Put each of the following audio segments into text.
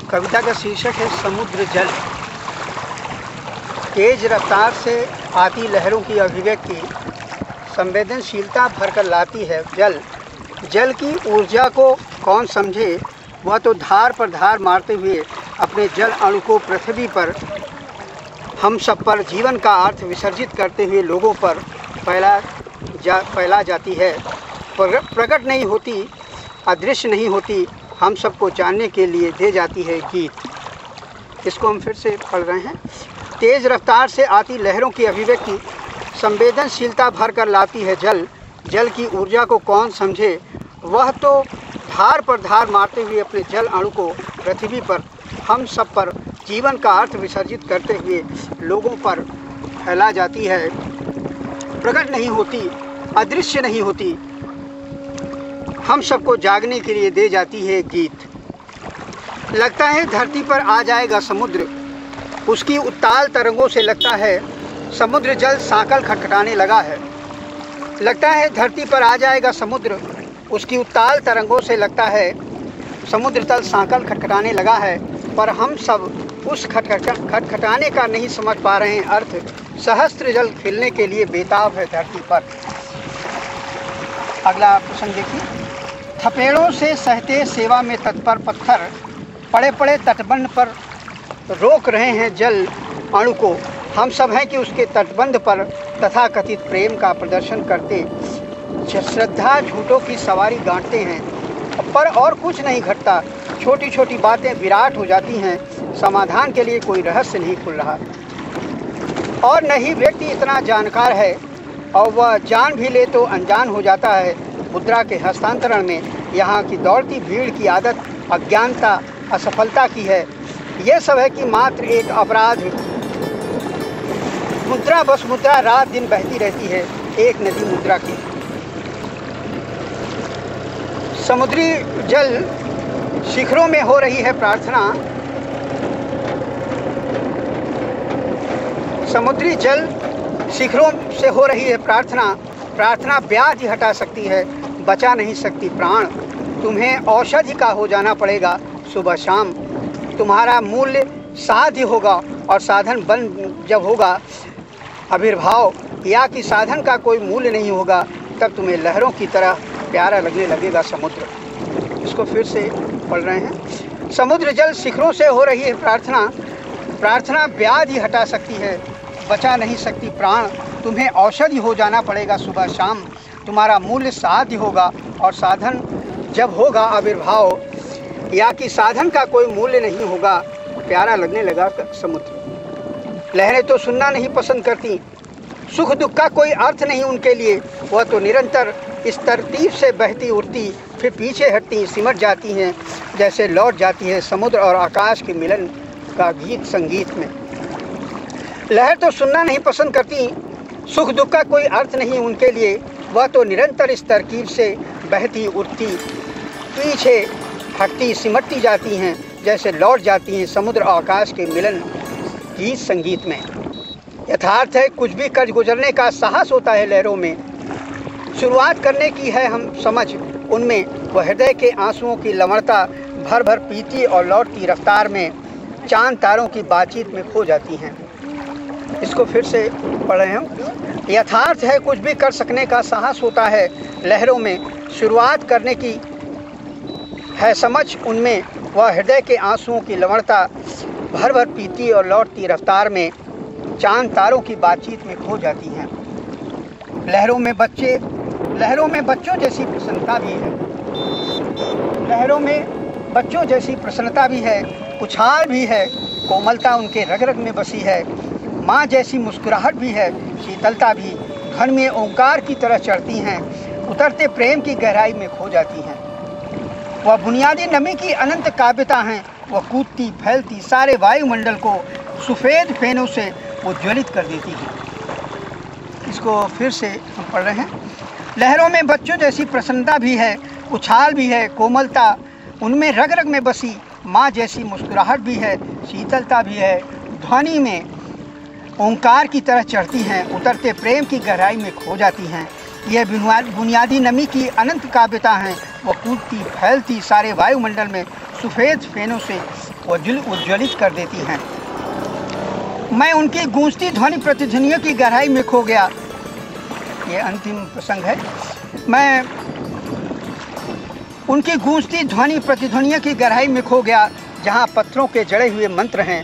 कविता का शीर्षक है समुद्र जल। तेज रफ्तार से आती लहरों की अभिव्यक्ति संवेदनशीलता भरकर लाती है जल। जल की ऊर्जा को कौन समझे, वह तो धार पर धार मारते हुए अपने जल अणु को पृथ्वी पर हम सब पर जीवन का अर्थ विसर्जित करते हुए लोगों पर फैला जाती है। प्रकट नहीं होती, अदृश्य नहीं होती, हम सबको जानने के लिए दे जाती है गीत। इसको हम फिर से पढ़ रहे हैं। तेज रफ्तार से आती लहरों की अभिव्यक्ति संवेदनशीलता भर कर लाती है जल। जल की ऊर्जा को कौन समझे, वह तो धार पर धार मारते हुए अपने जल अणु को पृथ्वी पर हम सब पर जीवन का अर्थ विसर्जित करते हुए लोगों पर फैला जाती है। प्रकट नहीं होती, अदृश्य नहीं होती, हम सबको जागने के लिए दे जाती है गीत। लगता है धरती पर आ जाएगा समुद्र, उसकी उत्ताल तरंगों से लगता है समुद्र जल सांकल खटखटाने लगा है। लगता है धरती पर आ जाएगा समुद्र, उसकी उत्ताल तरंगों से लगता है समुद्र तल सांकल खटखटाने लगा है। पर हम सब उस खटखटाने का नहीं समझ पा रहे हैं अर्थ। सहस्त्र जल खिलने के लिए बेताब है धरती पर। अगला प्रसंग देखिए। थपेड़ों से सहते सेवा में तत्पर पत्थर पड़े पड़े तटबंध पर रोक रहे हैं जल अणु को। हम सब हैं कि उसके तटबंध पर तथाकथित प्रेम का प्रदर्शन करते श्रद्धा झूठों की सवारी गांठते हैं, पर और कुछ नहीं घटता। छोटी छोटी बातें विराट हो जाती हैं, समाधान के लिए कोई रहस्य नहीं खुल रहा। और न ही व्यक्ति इतना जानकार है, और वह जान भी ले तो अनजान हो जाता है। मुद्रा के हस्तांतरण में यहाँ की दौड़ती भीड़ की आदत अज्ञानता असफलता की है। यह सब है कि मात्र एक अपराध। मुद्रा बस मुद्रा रात दिन बहती रहती है, एक नदी मुद्रा की। समुद्री जल शिखरों में हो रही है प्रार्थना। समुद्री जल शिखरों से हो रही है प्रार्थना। प्रार्थना ब्याज ही हटा सकती है, बचा नहीं सकती प्राण। तुम्हें औषधि का हो जाना पड़ेगा सुबह शाम। तुम्हारा मूल्य साध्य होगा, और साधन बन जब होगा आविर्भाव, या कि साधन का कोई मूल्य नहीं होगा, तब तुम्हें लहरों की तरह प्यारा लगने लगेगा समुद्र। इसको फिर से पढ़ रहे हैं। समुद्र जल शिखरों से हो रही है प्रार्थना। प्रार्थना ब्याज ही हटा सकती है, बचा नहीं सकती प्राण। तुम्हें औषधि हो जाना पड़ेगा सुबह शाम। तुम्हारा मूल्य साध्य होगा, और साधन जब होगा आविर्भाव, या कि साधन का कोई मूल्य नहीं होगा, प्यारा लगने लगा समुद्र। लहरें तो सुनना नहीं पसंद करती, सुख दुख का कोई अर्थ नहीं उनके लिए। वह तो निरंतर इस तरतीब से बहती उठती, फिर पीछे हटती, सिमट जाती हैं, जैसे लौट जाती हैं समुद्र और आकाश के मिलन का गीत संगीत में। लहर तो सुनना नहीं पसंद करती, सुख दुख का कोई अर्थ नहीं उनके लिए। वह तो निरंतर इस तरकीब से बहती उठती, पीछे हटती, सिमटती जाती हैं, जैसे लौट जाती हैं समुद्र और आकाश के मिलन गीत संगीत में। यथार्थ है कुछ भी कर गुजरने का साहस होता है लहरों में। शुरुआत करने की है हम समझ उनमें, वह हृदय के आंसुओं की लवणता भर भर पीती और लौटती रफ्तार में चांद तारों की बातचीत में खो जाती हैं। इसको फिर से पढ़ रहे हम। यथार्थ है कुछ भी कर सकने का साहस होता है लहरों में। शुरुआत करने की है समझ उनमें, वह हृदय के आंसुओं की लवणता भर भर पीती और लौटती रफ्तार में चांद तारों की बातचीत में खो जाती हैं। लहरों में बच्चों जैसी प्रसन्नता भी है। लहरों में बच्चों जैसी प्रसन्नता भी है, उछाल भी है, कोमलता उनके रग रग में बसी है। माँ जैसी मुस्कुराहट भी है, शीतलता भी घन में ओंकार की तरह चढ़ती हैं, उतरते प्रेम की गहराई में खो जाती हैं। वह बुनियादी नमी की अनंत काव्यता हैं। वह कूदती फैलती सारे वायुमंडल को सफ़ेद फेनों से वो ज्वलित कर देती है। इसको फिर से हम पढ़ रहे हैं। लहरों में बच्चों जैसी प्रसन्नता भी है, उछाल भी है, कोमलता उनमें रग रग में बसी। माँ जैसी मुस्कुराहट भी है, शीतलता भी है, ध्वनि में ओंकार की तरह चढ़ती हैं, उतरते प्रेम की गहराई में खो जाती हैं। यह बुनियादी नमी की अनंत काव्यता हैं। वह कूदती फैलती सारे वायुमंडल में सफ़ेद फेनों से उज्ज्वलित कर देती हैं। मैं उनकी गूंजती ध्वनि प्रतिध्वनियों की गहराई में खो गया। ये अंतिम प्रसंग है। मैं उनकी गूंजती ध्वनि प्रतिध्वनियों की गहराई में खो गया, जहाँ पत्थरों के जड़े हुए मंत्र हैं,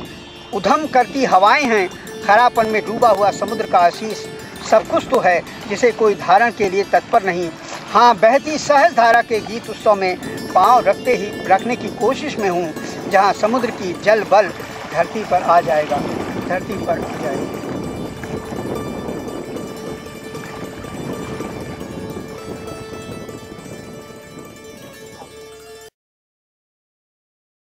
उधम करती हवाएं हैं, खरापन में डूबा हुआ समुद्र का आशीष। सब कुछ तो है जिसे कोई धारण के लिए तत्पर नहीं। हाँ, बहती सहज धारा के गीत उत्सव में पांव रखने की कोशिश में हूँ, जहाँ समुद्र की जल बल धरती पर आ जाएगा।